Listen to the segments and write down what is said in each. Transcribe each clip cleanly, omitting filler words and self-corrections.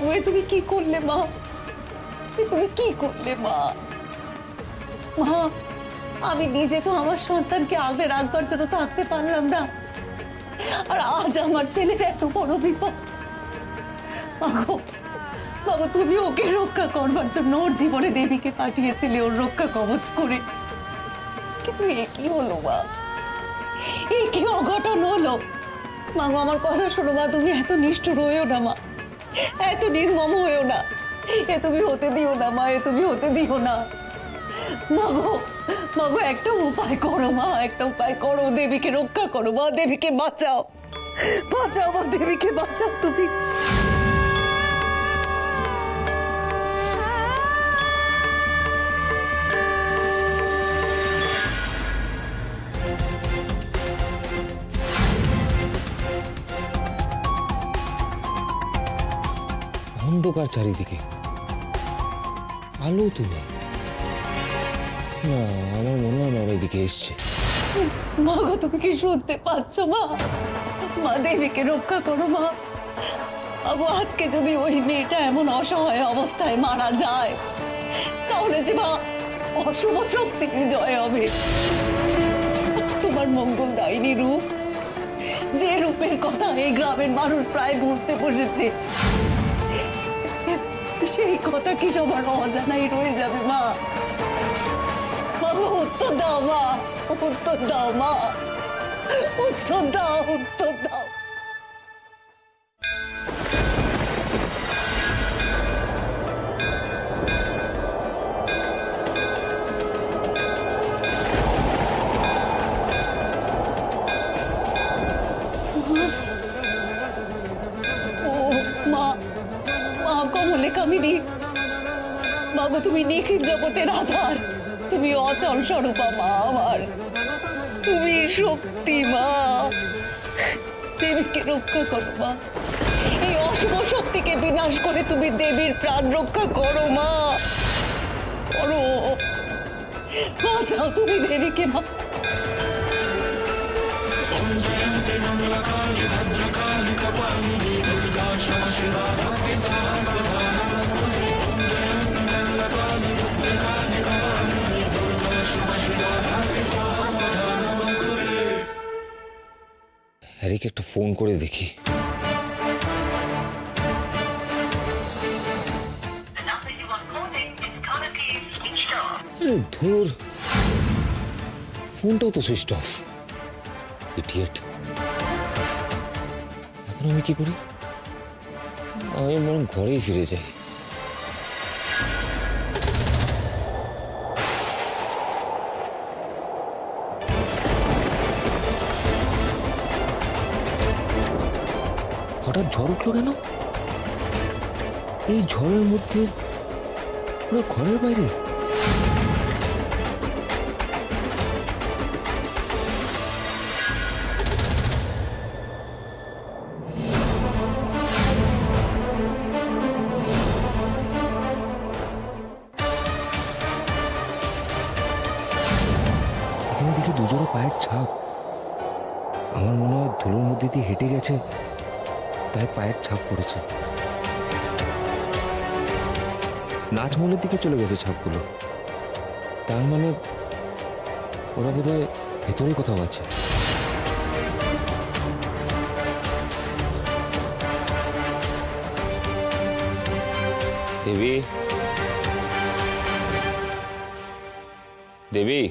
মাগো, এ তুমি কি করলে মা? তুমি কি করলে মা? মা, আমি নিজে তো আমার সন্তানকে আগলে রাখবার জন্য থাকতে পারলাম না, আর আজ আমার ছেলের এত বড় বিপদ। মাগো, মাগো, তুমি ওকে রক্ষা করবার জন্য ওর জীবনে দেবীকে পাঠিয়েছিলে ওর রক্ষা কবচ করে, কিন্তু এ কি হলো মা? এ কি অঘটন হলো? মাগো, আমার কথা শোনো মা, তুমি এত নিষ্ঠুর হয়েও না মা, এত নির্মম হয়েও না। এ তুমি হতে দিও না মা, এ তুমি হতে দিও না। মাগো, মাগো, একটা উপায় করো মা, একটা উপায় করো, দেবীকে রক্ষা করো মা, দেবীকে বাঁচাও, বাঁচাও মা, দেবীকে বাঁচাও তুমি। অন্ধকার চারিদিকে, আলো তো নেই। না, আমার মনে হয় না ওরা এদিকে এসছে। মা গো, তুমি কি শুনতে পাচ্ছ মা? মা, দেবীকে রক্ষা করো মা। আগো, আজকে যদি ওই মেয়েটা এমন অসহায় অবস্থায় মারা যায়, তাহলে যে মা অশুভ শক্তির জয় হবে। তোমার মঙ্গলদায়িনী রূপ, যে রূপের কথা এই গ্রামের মানুষ প্রায় ভুলতে বসেছে, সেই কথা কি সবার অজানাই রয়ে যাবে মা? মাগো, উত্তর দাও মা, উত্তর দাও মা, উত্তর দাও, উত্তর দাও। কামিনী, মাগো, তুমি নিখিল জগতের আধার, তুমি অচল স্বরূপা মা আমার, তুমি শক্তি মা, দেবীকে রক্ষা করো মা, এই অশুভ শক্তিকে বিনাশ করে তুমি দেবীর প্রাণ রক্ষা করো মা, করো, বাঁচাও তুমি দেবীকে মা। হ্যারিকে একটা ফোন করে দেখি। ধুর, ফোনটাও তো সুইচ অফ। ইডিয়েট। এখন আমি কি করি? আমি বরং ঘরেই ফিরে যাই। হঠাৎ ঝড় উঠলো কেন? এই ঝড়ের মধ্যে পুরো ঘরের বাইরে। এখানে দেখি দুজোড়া পায়ের ছাপ। আমার মনে হয় ধুলোর মধ্যে দিয়ে হেঁটে গেছে, তাই পায়ের ছাপ পড়েছে। নাচমহলের দিকে চলে গেছে ছাপগুলো, তার মানে ওরা বোধহয় ভেতরে কোথাও আছে। দেবী, দেবী,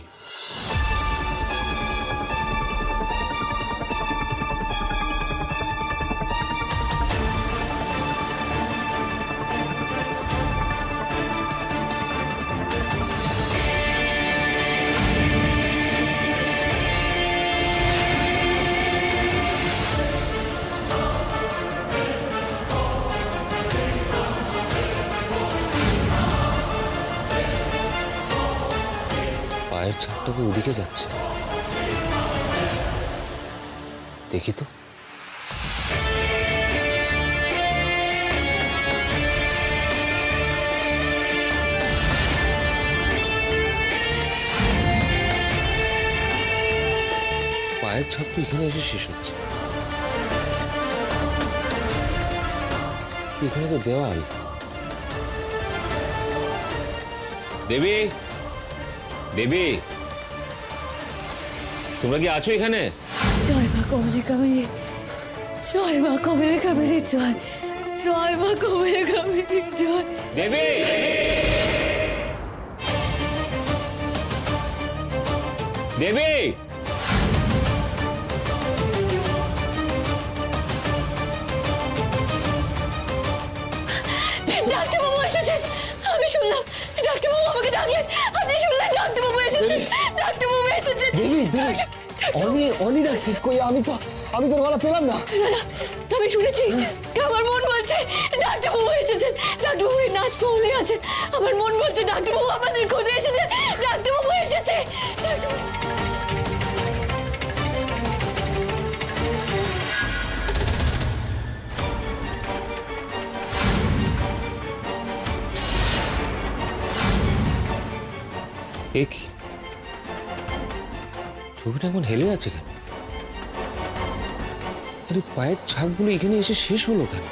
পায়ের ছাপটা তো ওদিকে যাচ্ছে, দেখি তো। পায়ের ছাপ তো এখানে এসে শেষ হচ্ছে। এখানে তো দেওয়াল। দেবী, দেবী, তোমরা কি আছো এখানে? জয় মা কমলিকামিনী, জয় মা কমলিকামিনী, জয় জয় মা কমলিকামিনী, জয়। দেবী, দেবী, ডাক্তারবাবু এসেছেন, আমি শুনলাম। ডাক্তারবাবু আমাকে ডাকলেন, আপনি শুনলেন ডাক্তারবাবু এসেছেন, ডাক্তারবাবু এসেছেন। দেবী, দেবী, অনি ডাকছে কই? আমি তোর গলা পেলাম না। আমি শুনেছি, আমার মন বলছে ডাক্তারবাবু এসেছেন, ডাক্তারবাবু এই নাচ মহলে আছেন। আমার মন বলছে ডাক্তারবাবু আমাদের খোঁজে এসেছে, ডাক্তারবাবু এসেছে। এ কি, ছবিটা এমন হেলে আছে কেন? আরে পায়ের ছাপগুলো এখানে এসে শেষ হলো কেন?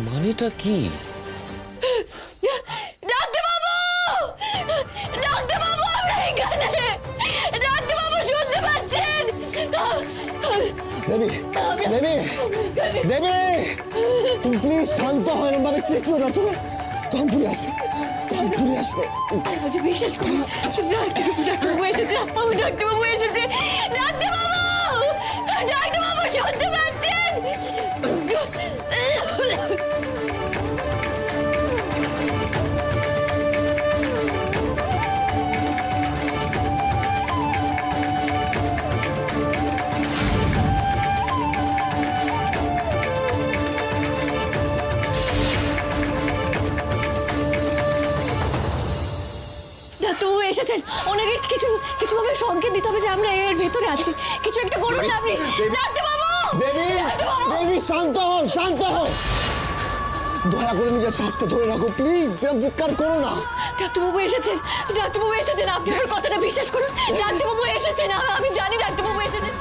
মানেটা কি? ডাক্তারবাবু, ডাক্তারবাবু, আমরা এখানে। ডাক্তারবাবু শুনতে পাচ্ছেন? দেবী, দেবী, দেবী, তুমি প্লিজ শান্ত হও, এরকম ভাবে চেঁচিও না। তখন ফিরে আসবে, তখন ফিরে আসবে। আপনি বিশ্বাস করুন, ডাক্তারবাবু এসেছে, আমার ডাক্তারবাবু এসেছে। ডাক্তারবাবু, ডাক্তারবাবু শুনতে পাচ্ছেন? ডাক্তারবাবু এসেছেন, ওনাকে কিছুভাবে সংকেত দিতে হবে যে আমরা এর ভেতরে আছি। কিছু একটা করুন না আপনি। ডাক্তারবাবু, দেবী, দেবী, শান্ত হও, শান্ত হও। দয়া করে নিজের শ্বাসটা ধরে রাখো প্লিজ, চিৎকার করো না। ডাক্তারবাবু এসেছেন, ডাক্তারবাবু এসেছেন, আপনি ওর কথাটা বিশ্বাস করুন। ডাক্তারবাবু এসেছেন, আমি জানি ডাক্তারবাবু এসেছেন।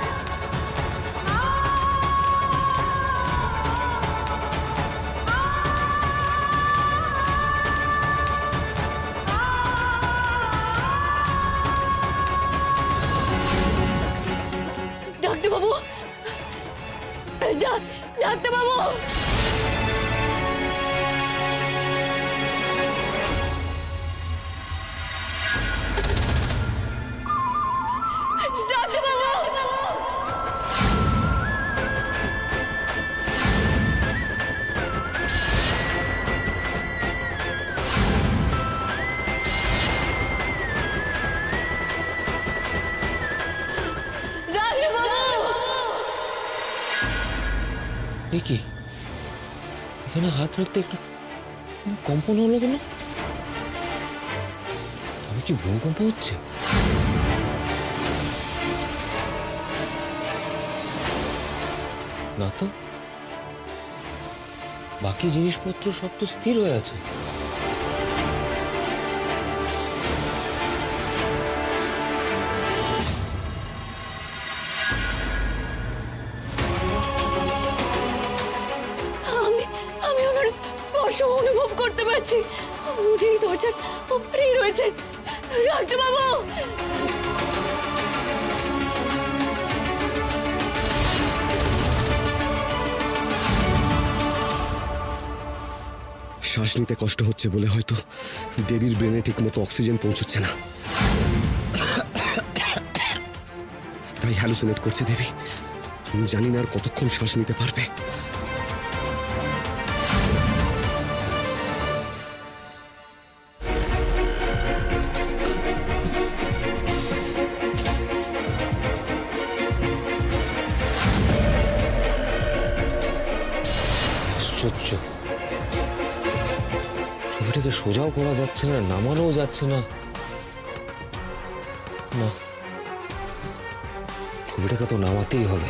ডাক্তারবাবু, ডাক্তারবাবু, এ কি, এখানে হাত রাখতে একটু কম্পন হলো কেন? তবে কি ভূমিকম্প হচ্ছে? না তো, বাকি জিনিসপত্র সব তো স্থির হয়ে আছে। আমি ওনার স্পর্শ অনুভব করতে পারছি। উনি দরজার ওপারেই রয়েছেন। ডাক্তারবাবু, শ্বাস নিতে কষ্ট হচ্ছে বলে হয়তো দেবীর ব্রেনে ঠিক মতো অক্সিজেন পৌঁছচ্ছে না, তাই হ্যালুসিনেট করছে দেবী। জানি না আর কতক্ষণ শ্বাস নিতে পারবে। আশ্চর্য, ছবিটাকে সোজাও করা যাচ্ছে না, নামানোও যাচ্ছে না। না, ছবিটাকে তো নামাতেই হবে।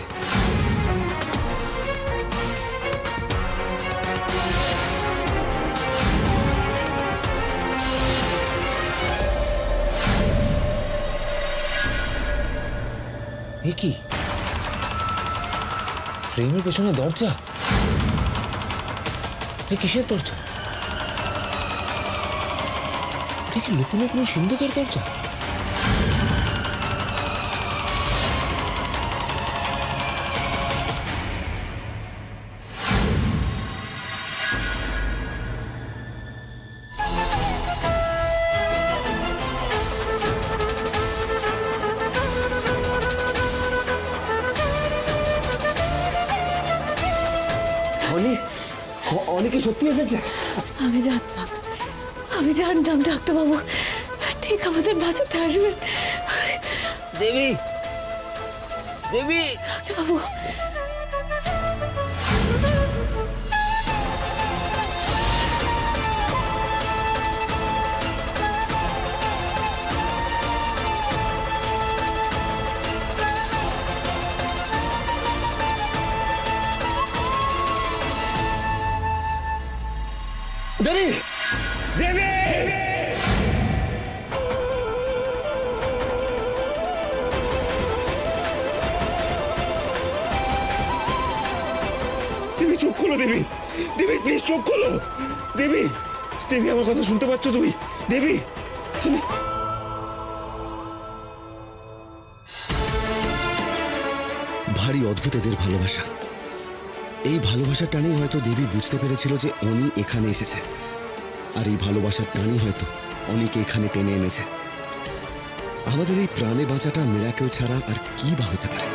এ কি ফ্রেমের পেছনে দরজা? এ কিসের দরজা? এটা কি লুকোনো কোনো সিন্ধুকের দরজা? অনেকে সত্যি এসেছে? আমি জানতাম ডাক্তারবাবু ঠিক আমাদের বাঁচাতে আসবেন। দেবী, দেবী, ডাক্তারবাবু দেবী, দেবী, দেবী চোখ খোলো, দেবী, দেবী প্লিজ চোখ খোলো, দেবী, দেবী আমার কথা শুনতে পাচ্ছ তুমি? দেবী, দেবী। ভারী অদ্ভুত এদের ভালোবাসা। এই ভালোবাসার টানেই হয়তো দেবী বুঝতে পেরেছিল যে অনি এখানে এসেছে, আর এই ভালোবাসার টানই হয়তো অনিকে এখানে টেনে এনেছে। আমাদের এই প্রাণে বাঁচাটা মিরাকেল ছাড়া আর কি বা হতে পারে?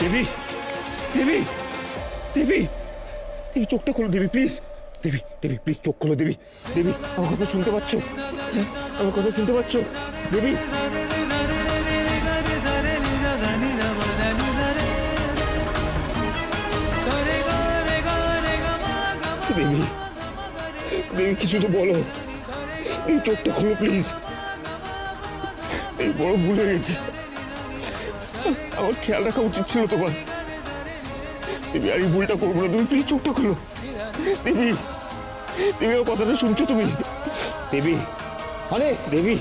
দেবী, দেবী, দেবী, দেবী চোখটা খোলো দেবী প্লিজ, দেবী, দেবী প্লিজ চোখ খোলো দেবী, দেবী আমার কথা শুনতে পাচ্ছ? হ্যাঁ, আমার কথা শুনতে পাচ্ছ দেবী? দেবী, দেবী কিছু তো বলো, দেবী চোখটা খোলো প্লিজ, এই বড় ভুল হয়ে গেছে, আমার খেয়াল রাখা উচিত ছিল তোমার। দেবী আর এই ভুলটা করবো না, তুমি প্লিজ চোখটা খোলো দেবী, দেবী আমার কথাটা শুনছো তুমি? দেবী, আরে দেবী,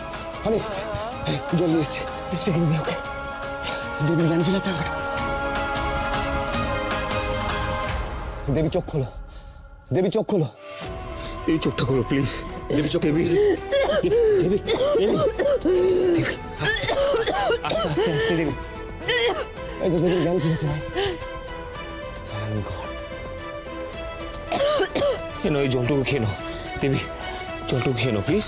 আরে জল নিয়ে এসছে, সেখানে দিয়ে ওকে দেবীর জ্ঞান ফেরাতে হবে। দেবী চোখ খোলো, দেবী চোখ খোলো, এই চোখটা খোলো প্লিজ, দেবী চোখ, দেবী, দেবী, দেবী, দেবী, আস্তে আস্তে আস্তে দেবী, এই তো দেবীর জ্ঞান ফিরেছে ভাই। Thank God. খেয়ে নাও, এই জলটুকু খেয়ে নাও দেবী, জলটুকু খেয়ে নাও প্লিজ।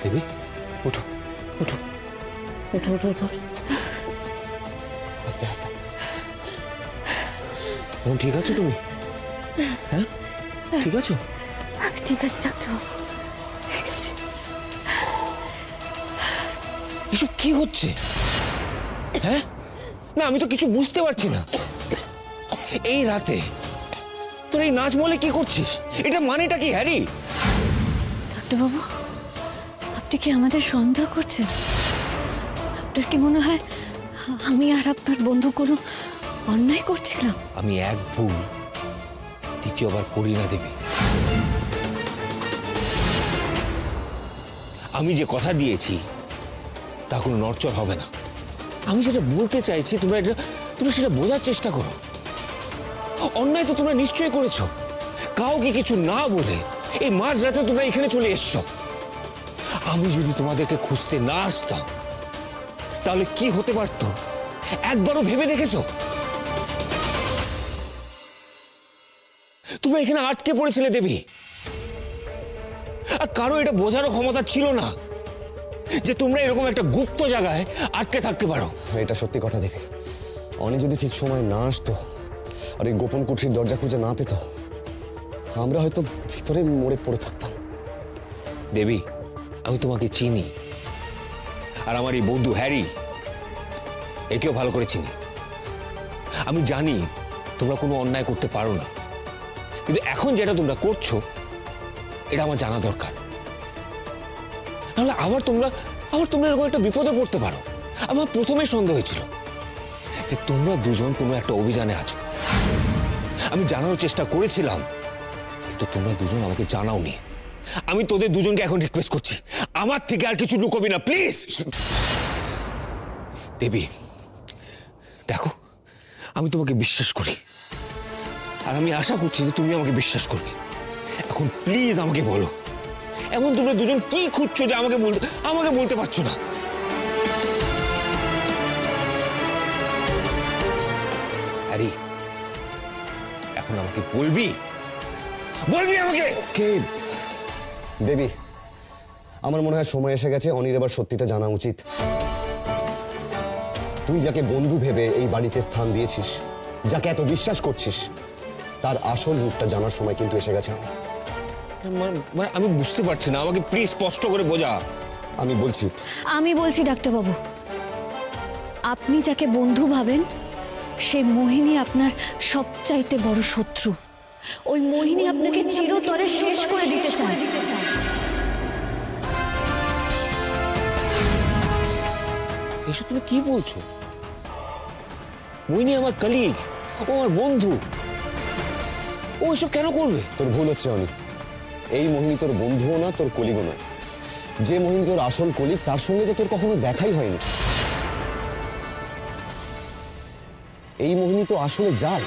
দেবী ওঠো, ওঠো, ওঠো, ওঠো, ওঠো, আস্তে আস্তে। এখন ঠিক আছো তুমি? হ্যাঁ ঠিক আছো? আমি ঠিক আছে ডাক্তারবাবু, ঠিক আছে। এসব কি হচ্ছে? হ্যাঁ না আমি তো কিছু বুঝতে পারছি না। এই রাতে তোর এই নাচ বলে কি করছিস? এটা মানেটা কি হ্যারি? ডাক্তারবাবু আপনি কি আমাদের সন্দেহ করছেন? আপনার কি মনে হয় আমি আর আপনার বন্ধু কোনো অন্যায় করছিলাম? আমি এক ভুল দ্বিতীয়বার করি না দেবী। আমি যে কথা দিয়েছি তা কোনো নড়চড় হবে না। আমি যেটা বলতে চাইছি তোমরা সেটা বোঝার চেষ্টা করো। অন্যায় তো তোমরা নিশ্চয়ই করেছো, কাউকে কিছু না বলে এই মাঝরাতে তোমরা এখানে চলে এসছো। আমি যদি তোমাদেরকে খুঁজতে না আসতাম তাহলে কি হতে পারতো একবারও ভেবে দেখেছো? তোমরা এখানে আটকে পড়েছিলে দেবী, আর কারো এটা বোঝারও ক্ষমতা ছিল না যে তোমরা এরকম একটা গুপ্ত জায়গায় আটকে থাকতে পারো। এটা সত্যি কথা দেবী। অনি যদি ঠিক সময় না আসতো আর এই গোপন কুঠির দরজা খুঁজে না পেত, আমরা হয়তো ভিতরে মরে পড়ে থাকতাম। দেবী, আমি তোমাকে চিনি, আর আমার এই বন্ধু হ্যারি একেও ভালো করে চিনি। আমি জানি তোমরা কোনো অন্যায় করতে পারো না, কিন্তু এখন যেটা তোমরা করছো এটা আমার জানা দরকার। নাহলে আবার তোমরা এরকম একটা বিপদে পড়তে পারো। আমার প্রথমে সন্দেহ হয়েছিল যে তোমরা দুজন কোনো একটা অভিযানে আছো। আমি জানার চেষ্টা করেছিলাম, কিন্তু তোমরা দুজন আমাকে জানাওনি। আমি তোদের দুজনকে এখন রিকোয়েস্ট করছি, আমার থেকে আর কিছু লুকোবি না প্লিজ। দেবী দেখো, আমি তোমাকে বিশ্বাস করি, আর আমি আশা করছি যে তুমি আমাকে বিশ্বাস করবে। এখন প্লিজ আমাকে বলো, এমন তোমরা দুজন কি খুঁজছো যে আমাকে বলতে পারছো না? হ্যারি, এখন আমাকে বলবি আমাকে? কে দেবী, আমার মনে হয় সময় এসে গেছে অনির এবার সত্যিটা জানা উচিত। তুই যাকে বন্ধু ভেবে এই বাড়িতে স্থান দিয়েছিস, যাকে এত বিশ্বাস করছিস, তার আসল রূপটা জানার সময় কিন্তু এসে গেছে। মানে আমি বুঝতে পারছি না, আমাকে প্লিজ স্পষ্ট করে বোঝা। আমি বলছি ডাক্তারবাবু, আপনি যাকে বন্ধু ভাবেন সেই মোহিনী আপনার সবচাইতে বড় শত্রু। ওই মোহিনী আপনাকে চিরতরে শেষ করে দিতে চায়। এসব তুমি কি বলছো? মোহিনী আমার কলিগ, ও আমার বন্ধু, ও এসব কেন করবে? তোর ভুল হচ্ছে অনি। এই মোহিনী তোর বন্ধুও না, তোর কলিগও নয়। যে মোহিনী তোর আসল কলিগ, তার সঙ্গে তো তোর কখনো দেখাই হয়নি। এই মোহিনী তো আসলে জাল।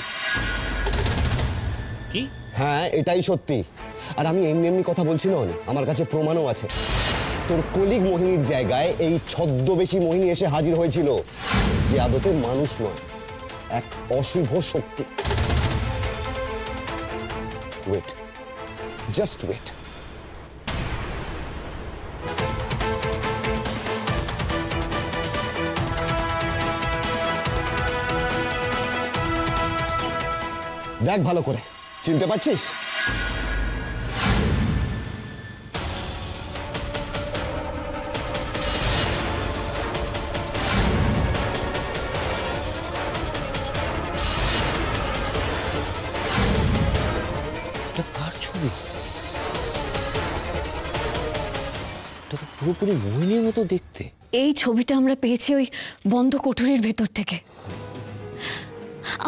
কি? হ্যাঁ, এটাই সত্যি। আর আমি এমনি এমনি কথা বলছি না অনি, আমার কাছে প্রমাণও আছে। তোর কলিগ মোহিনীর জায়গায় এই ছদ্মবেশী মোহিনী এসে হাজির হয়েছিল, যে আদতে মানুষ নয়, এক অশুভ শক্তি। Wait, just wait. দেখ ভালো করে, চিনতে পারছিস? এটা কার ছবি? এটা তো পুরোপুরি মোহিনীর মতো দেখতে। এই ছবিটা আমরা পেয়েছি ওই বন্ধ কোঠরির ভেতর থেকে।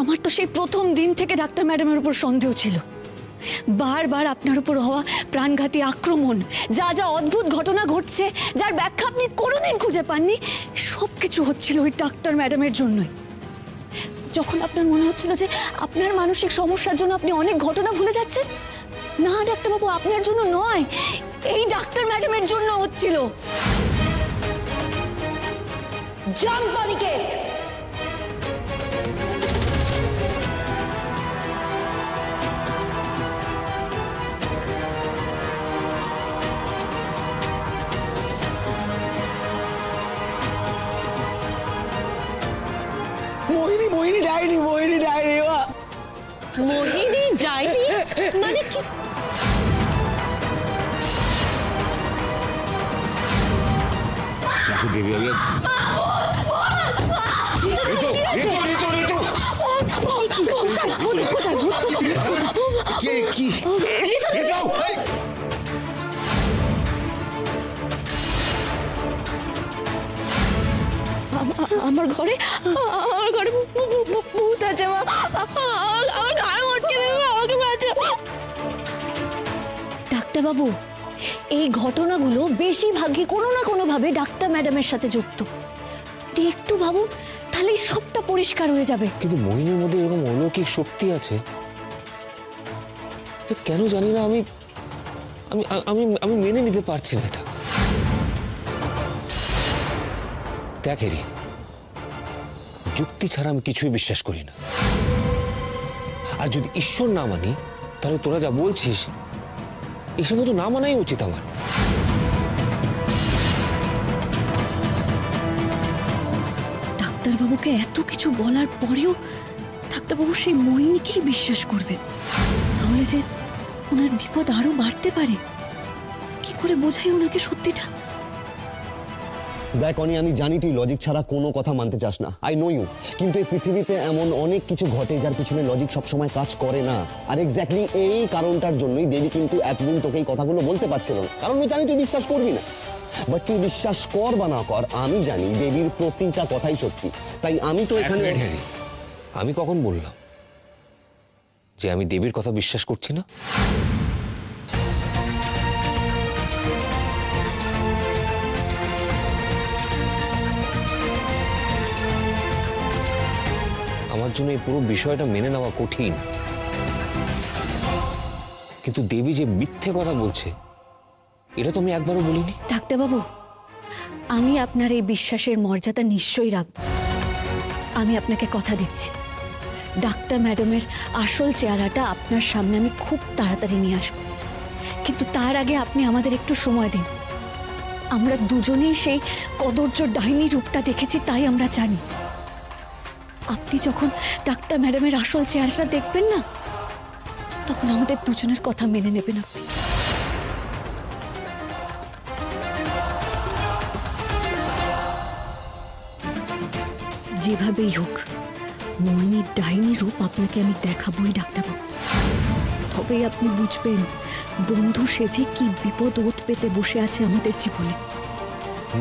আমার তো সেই প্রথম দিন থেকে ডাক্তার ম্যাডামের উপর সন্দেহ ছিল। বারবার আপনার উপর হওয়া প্রাণঘাতী আক্রমণ, যা যা অদ্ভুত ঘটনা ঘটছে, যার ব্যাখ্যা আপনি কোনোদিন খুঁজে পাননি, সবকিছু হচ্ছিল ওই ডাক্তার ম্যাডামের জন্যই। যখন আপনার মনে হচ্ছিল যে আপনার মানসিক সমস্যার জন্য আপনি অনেক ঘটনা ভুলে যাচ্ছেন, না ডাক্তারবাবু, আপনার জন্য নয়, এই ডাক্তার ম্যাডামের জন্য হচ্ছিল। জাম্প অনিকেত! মোহিনী ডায়েরি মোহিনী ডায়েরি মানে কি? দেখো দেবী, আমার ঘরে ভূত আছে, মা। আমার ঘরে মটকে দেবে, আমাকে বাঁচাও। ডাক্তারবাবু, এই ঘটনাগুলো বেশিরভাগই কোনো না কোনো ভাবে ডাক্তার ম্যাডামের সাথে যুক্ত। আপনি একটু ভাবুন, তাহলেই সবটা পরিষ্কার হয়ে যাবে। কিন্তু মোহিনীর মধ্যে এরকম অলৌকিক শক্তি আছে কেন জানি না। আমি আমি আমি মেনে নিতে পারছি না এটা। দেখ হেরি, যুক্তি ছাড়া আমি কিছুই বিশ্বাস করি না। আর যদি ঈশ্বর না মানি, তাহলে তোরা যা বলছিস এসব তো না মানাই উচিত আমার। ডাক্তারবাবুকে এত কিছু বলার পরেও ডাক্তারবাবু সেই মোহিনীকেই বিশ্বাস করবেন, তাহলে যে ওনার বিপদ আরো বাড়তে পারে। কি করে বোঝাই ওনাকে সত্যিটা? দেখ অনি, আমি জানি তুই লজিক ছাড়া কোনো কথা মানতে চাস না, আই নো ইউ, কিন্তু এই পৃথিবীতে এমন অনেক কিছু ঘটে যার পিছনে লজিক সবসময় কাজ করে না। আর এক্স্যাক্টলি এই কারণটার জন্যই দেবী কিন্তু এতদিন তোকে এই কথাগুলো বলতে পারছিল না, কারণ ও জানি তুই বিশ্বাস করবি না। বাট তুই বিশ্বাস কর বা না কর, আমি জানি দেবীর প্রতিটা কথাই সত্যি, তাই আমি তো এখানে। আমি কখন বললাম যে আমি দেবীর কথা বিশ্বাস করছি না? আমার জন্য এই পুরো বিষয়টা মেনে নেওয়া কঠিন, কিন্তু দেবী যে মিথ্যে কথা বলছে এটা তো আমি একবারও বলিনি। ডাক্তারবাবু, আমি আপনার এই বিশ্বাসের মর্যাদা নিশ্চয়ই রাখব। আমি আপনাকে কথা দিচ্ছি, ডাক্তার ম্যাডামের আসল চেহারাটা আপনার সামনে আমি খুব তাড়াতাড়ি নিয়ে আসব। কিন্তু তার আগে আপনি আমাদের একটু সময় দিন। আমরা দুজনেই সেই কদর্য ডাইনি রূপটা দেখেছি, তাই আমরা জানি। আপনি যখন ডাক্তার ম্যাডামের আসল চেহারাটা দেখবেন না, তখন আমাদের দুজনের কথা মেনে নেবেন আপনি। যেভাবেই হোক মোহিনীর ডাইনি রূপ আপনাকে আমি দেখাবই ডাক্তারবাবু, তবেই আপনি বুঝবেন বন্ধু সেজে কি বিপদ ওত পেতে বসে আছে আমাদের জীবনে।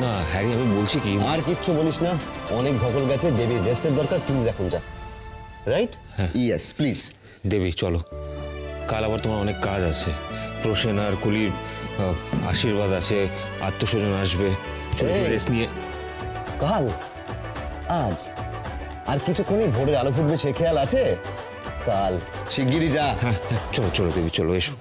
না হ্যারি, আমি বলছি কি, আর কিচ্ছু বলিস না, অনেক ধকল গেছে, দেবীর রেস্টের দরকার, প্লিজ এখন যা। রাইট? Yes please. দেবী চলো, কাল আবার তোমার অনেক কাজ আছে, প্রসেন আর কুলির আশীর্বাদ আছে, আত্মস্বজন আসবে, রেস্ট নিয়ে। কাল? আজ? আর কিছুক্ষণই ভোরের আলো ফুটবে, সে খেয়াল আছে? কাল শিগগিরই যা। হ্যাঁ চলো চলো দেবী, চলো এসো।